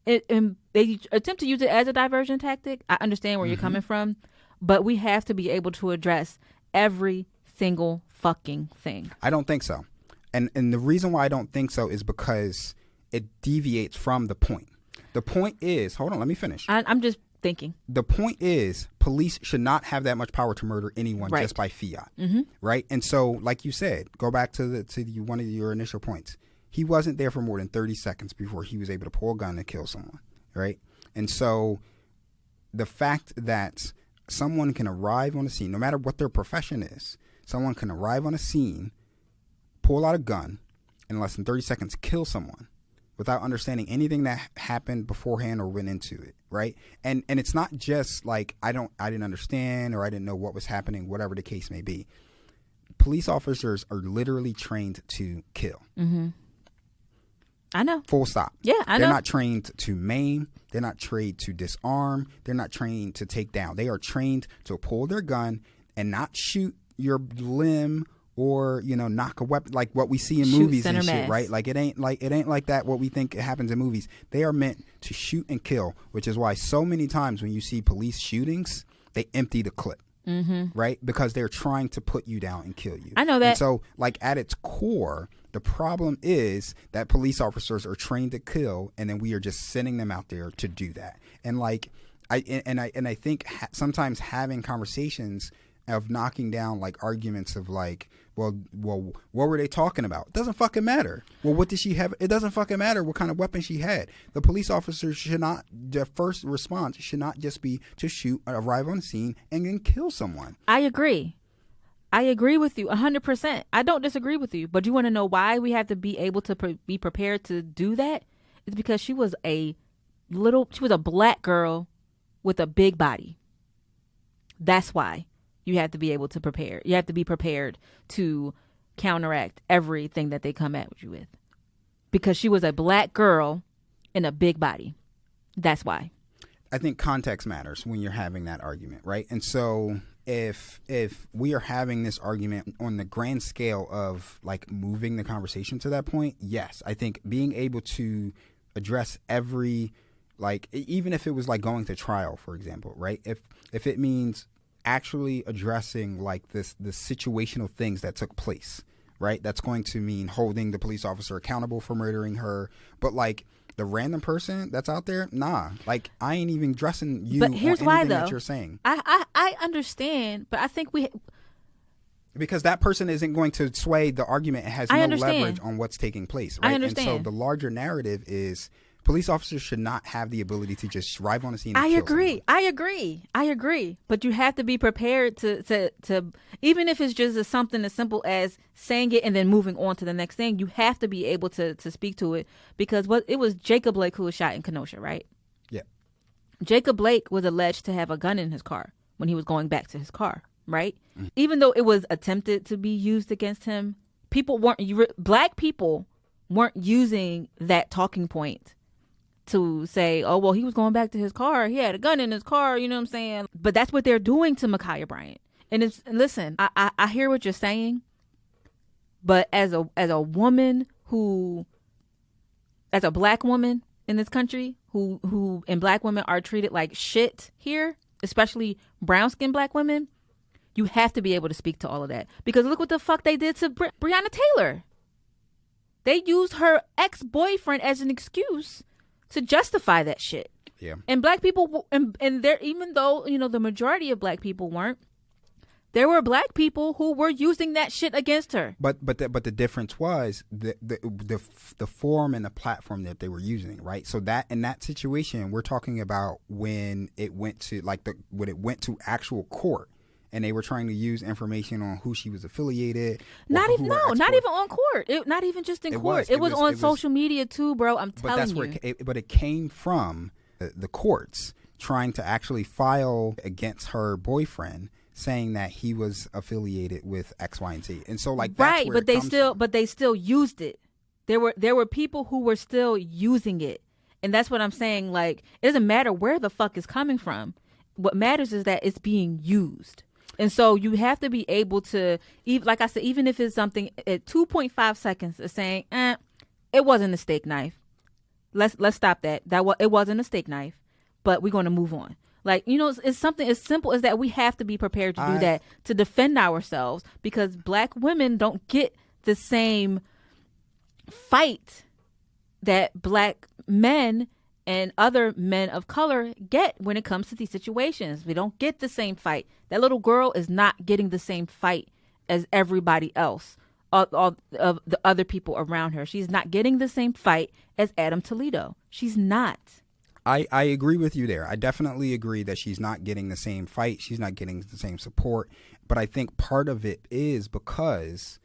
it, and they attempt to use it as a diversion tactic. I understand where you're coming from, but we have to be able to address every single fucking thing. I don't think so. And the reason why I don't think so is because it deviates from the point. The point is, hold on, let me finish. I'm just thinking. The point is, police should not have that much power to murder anyone just by fiat, right? And so, like you said, go back to one of your initial points. He wasn't there for more than 30 seconds before he was able to pull a gun and kill someone, right? And so the fact that someone can arrive on a scene, no matter what their profession is, someone can arrive on a scene, pull out a gun, and in less than 30 seconds kill someone without understanding anything that happened beforehand or went into it, right? And it's not just like I didn't understand or I didn't know what was happening, whatever the case may be. Police officers are literally trained to kill. Mm-hmm. I know. Full stop. Yeah, I know. They're not trained to maim. They're not trained to disarm. They're not trained to take down. They are trained to pull their gun and not shoot your limb or knock a weapon like what we see in movies and shit, right? Like it ain't like that. What we think happens in movies. They are meant to shoot and kill, which is why so many times when you see police shootings, they empty the clip. Mm-hmm. Right? Because they're trying to put you down and kill you. I know that. And so, like, at its core, the problem is that police officers are trained to kill, and then we are just sending them out there to do that. And like, I think sometimes having conversations of knocking down like arguments of like, well, what were they talking about? It doesn't fucking matter. Well, what did she have? It doesn't fucking matter what kind of weapon she had. The police officers should not, their first response should not just be to shoot, arrive on the scene, and then kill someone. I agree with you 100%. I don't disagree with you, but you want to know why we have to be able to be prepared to do that? It's because she was a black girl with a big body. That's why. You have to be able to prepare. You have to be prepared to counteract everything that they come at you with. Because she was a black girl in a big body. That's why. I think context matters when you're having that argument, right? And so if we are having this argument on the grand scale of like moving the conversation to that point, yes, I think being able to address every, like, even if it was like going to trial, for example, right? If it means actually addressing like the situational things that took place, right? That's going to mean holding the police officer accountable for murdering her. But like the random person that's out there, nah, like I ain't even addressing you. But here's why, though. That you're saying. I understand, but I think because that person isn't going to sway the argument. It has no leverage on what's taking place, right? I understand. And so the larger narrative is police officers should not have the ability to just arrive on a scene and kill someone. I agree. But you have to be prepared to even if it's just something as simple as saying it and then moving on to the next thing, you have to be able to speak to it, because it was Jacob Blake who was shot in Kenosha, right? Yeah. Jacob Blake was alleged to have a gun in his car when he was going back to his car, right? Mm-hmm. Even though it was attempted to be used against him, black people weren't using that talking point to say, oh, well, he was going back to his car. He had a gun in his car. You know what I'm saying? But that's what they're doing to Ma'Khia Bryant. And listen, I hear what you're saying. But as a woman as a black woman in this country who and black women are treated like shit here, especially brown skinned black women, you have to be able to speak to all of that. Because look what the fuck they did to Breonna Taylor. They used her ex-boyfriend as an excuse to justify that shit. Yeah. And black people, and there, even though, the majority of black people weren't, there were black people who were using that shit against her. But the difference was the form and the platform that they were using, right? So that in that situation, we're talking about when it went to when it went to actual court. And they were trying to use information on who she was affiliated. Not even on court. Not even just in court. It was on social media too, bro. I'm telling you. But it came from the courts trying to actually file against her boyfriend, saying that he was affiliated with X, Y, and Z. And so that's right, where but they still used it. There were people who were still using it, and that's what I'm saying. Like, it doesn't matter where the fuck it's coming from. What matters is that it's being used. And so you have to be able to, like I said, even if it's something at 2.5 seconds of saying, it wasn't a steak knife. Let's stop that. It wasn't a steak knife, but we're going to move on. Like, it's something as simple as that. We have to be prepared to do that, to defend ourselves, because black women don't get the same fight that black men and other men of color get when it comes to these situations. We don't get the same fight. That little girl is not getting the same fight as everybody else, all of the other people around her. She's not getting the same fight as Adam Toledo. She's not. I agree with you there. I definitely agree that she's not getting the same fight. She's not getting the same support. But I think part of it is because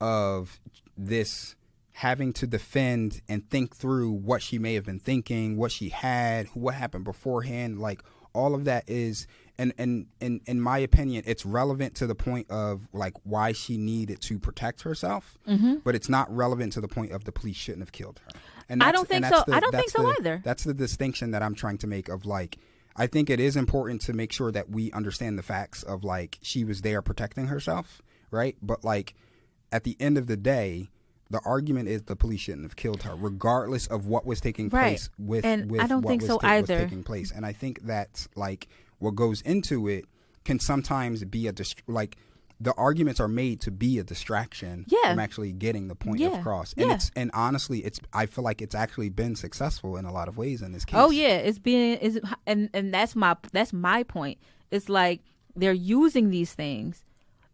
of this having to defend and think through what she may have been thinking, what she had, what happened beforehand. Like, all of that is, and in my opinion, it's relevant to the point of like why she needed to protect herself, but it's not relevant to the point of the police shouldn't have killed her. And I don't think so. I don't think so either. That's the distinction that I'm trying to make of, like, I think it is important to make sure that we understand the facts of, like, she was there protecting herself, right? But, like, at the end of the day, the argument is the police shouldn't have killed her, regardless of what was taking place with I don't think so either. Was taking place. And I think that, like, what goes into it can sometimes be like, the arguments are made to be a distraction from actually getting the point across. And and honestly, I feel like it's actually been successful in a lot of ways in this case. Oh yeah, and that's my point. It's like they're using these things,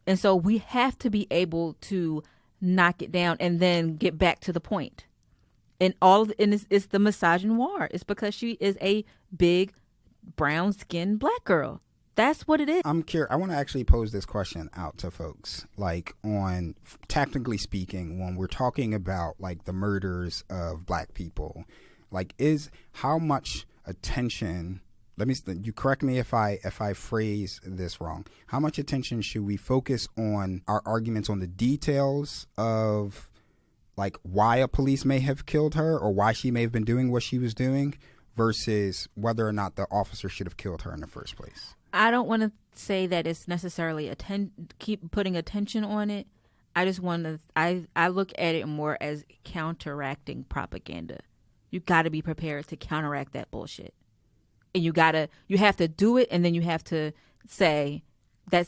and so we have to be able to knock it down and then get back to the point. And it's the misogynoir. It's because she is a big brown-skinned black girl. That's what it is. I'm curious. I want to actually pose this question out to folks. Like, on technically speaking, when we're talking about like the murders of black people, like, how much attention? You correct me if I phrase this wrong. How much attention should we focus on our arguments on the details of, like, why a police may have killed her or why she may have been doing what she was doing, versus whether or not the officer should have killed her in the first place? I don't want to say that it's necessarily keep putting attention on it. I just want to. I look at it more as counteracting propaganda. You got to be prepared to counteract that bullshit, and you have to do it, and then you have to say that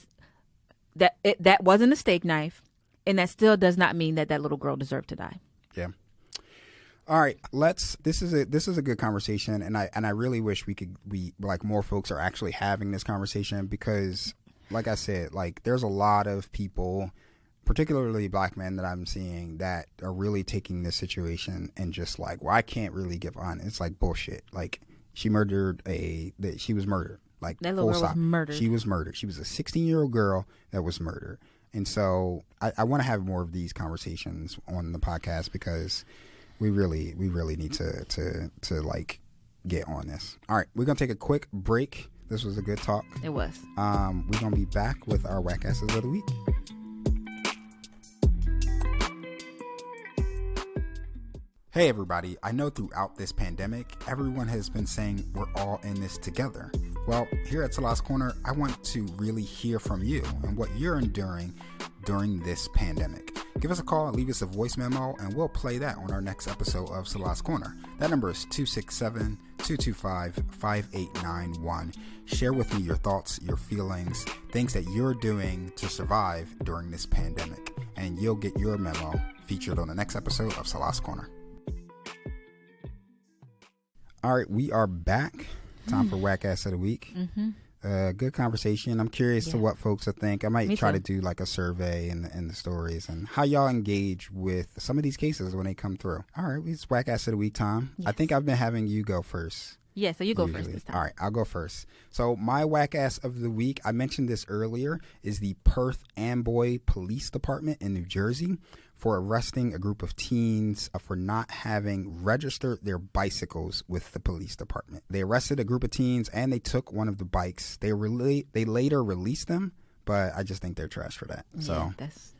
wasn't a steak knife, and that still does not mean that little girl deserved to die. Yeah. All right, this is a good conversation, and I really wish we like more folks are actually having this conversation, because, like I said, like, there's a lot of people, particularly black men, that I'm seeing that are really taking this situation and just like, well, I can't really give on. It's like bullshit. Like, she was murdered. Like, that little girl was murdered. She was murdered. She was a 16-year-old girl that was murdered. And so I want to have more of these conversations on the podcast, because we really need to like get on this. All right, we're gonna take a quick break. This was a good talk. It was. We're gonna be back with our whack asses of the week. Hey everybody, I know throughout this pandemic, everyone has been saying we're all in this together. Well, here at Salah's Corner, I want to really hear from you and what you're enduring during this pandemic. Give us a call and leave us a voice memo, and we'll play that on our next episode of Salah's Corner. That number is 267-225-5891. Share with me your thoughts, your feelings, things that you're doing to survive during this pandemic, and you'll get your memo featured on the next episode of Salah's Corner. All right, we are back. Time for Whack Ass of the Week. Good conversation. I'm curious to what folks will think. I might Me try too. to do like a survey in the stories and how y'all engage with some of these cases when they come through. All right, it's Whack Ass of the Week time. Yes. I think I've been having you go first. Yeah, so you go Usually. first this time. All right, I'll go first. So my Whack Ass of the Week, I mentioned this earlier, is the Perth Amboy Police Department in New Jersey for arresting a group of teens for not having registered their bicycles with the police department. They arrested a group of teens and they took one of the bikes. They later released them, but I just think they're trash for that. So that's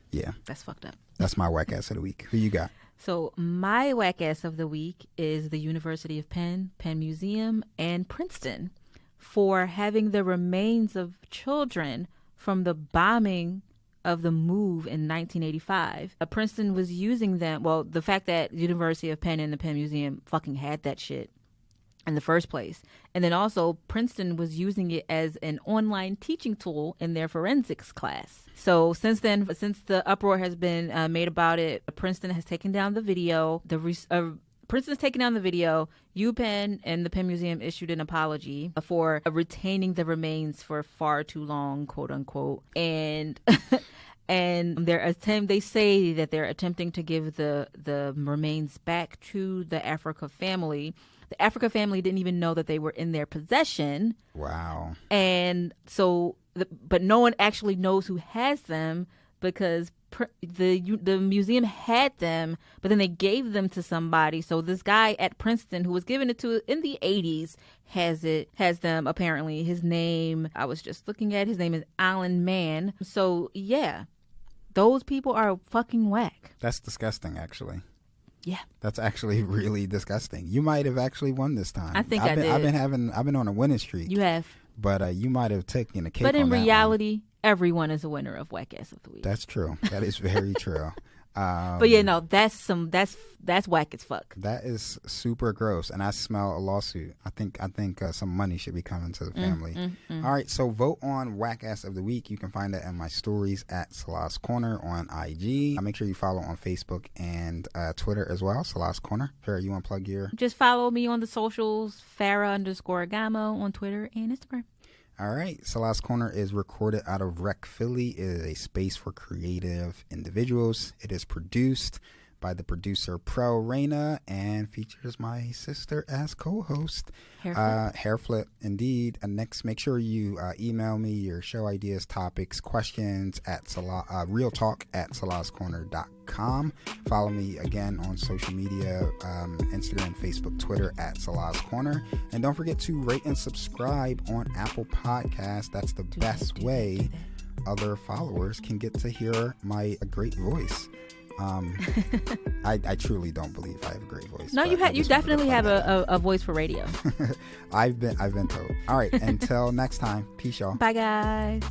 fucked up. That's my Whack Ass of the Week. Who you got? So my Whack Ass of the Week is the University of Penn, Penn Museum, and Princeton for having the remains of children from the bombing of the move in 1985. Princeton was using them. Well, the fact that University of Penn and the Penn Museum fucking had that shit in the first place. And then also Princeton was using it as an online teaching tool in their forensics class. So since then, since the uproar has been made about it, Princeton has taken down the video. Princeton's taken down the video. UPenn and the Penn Museum issued an apology for retaining the remains for far too long, quote unquote. And they say that they're attempting to give the remains back to the Africa family. The Africa family didn't even know that they were in their possession. Wow. And so, but no one actually knows who has them because the museum had them, but then they gave them to somebody. So this guy at Princeton who was given it to in the 80s has them apparently. His name, I was just looking at, his name is Alan Mann. So yeah, those people are fucking whack. That's disgusting, actually. Yeah. That's actually really disgusting. You might have actually won this time. I think I did. I've been on a winning streak. You have. But you might have taken the cake. But in on that reality, one. Everyone is a winner of Whack Ass of the Week. That's true. That is very true. But yeah, no, that's whack as fuck. That is super gross, and I smell a lawsuit. I think some money should be coming to the family. All right, so vote on Whack Ass of the Week. You can find that in my stories at Salah's Corner on IG. Make sure you follow on Facebook and Twitter as well, Salah's Corner. Farah, you want to plug your? Just follow me on the socials, Farah_Agamo on Twitter and Instagram. All right. Salah's Corner is recorded out of Rec Philly. It is a space for creative individuals. It is produced by the producer Pro Reina and features my sister as co-host. Hair Flip, indeed. And next, make sure you email me your show ideas, topics, questions at realtalk@salahscorner.com. Follow me again on social media, Instagram, Facebook, Twitter at Salah's Corner. And don't forget to rate and subscribe on Apple Podcasts. That's the best way other followers can get to hear my great voice. I truly don't believe I have a great voice. No, you definitely have a voice for radio. I've been told. All right, until next time. Peace, y'all. Bye, guys.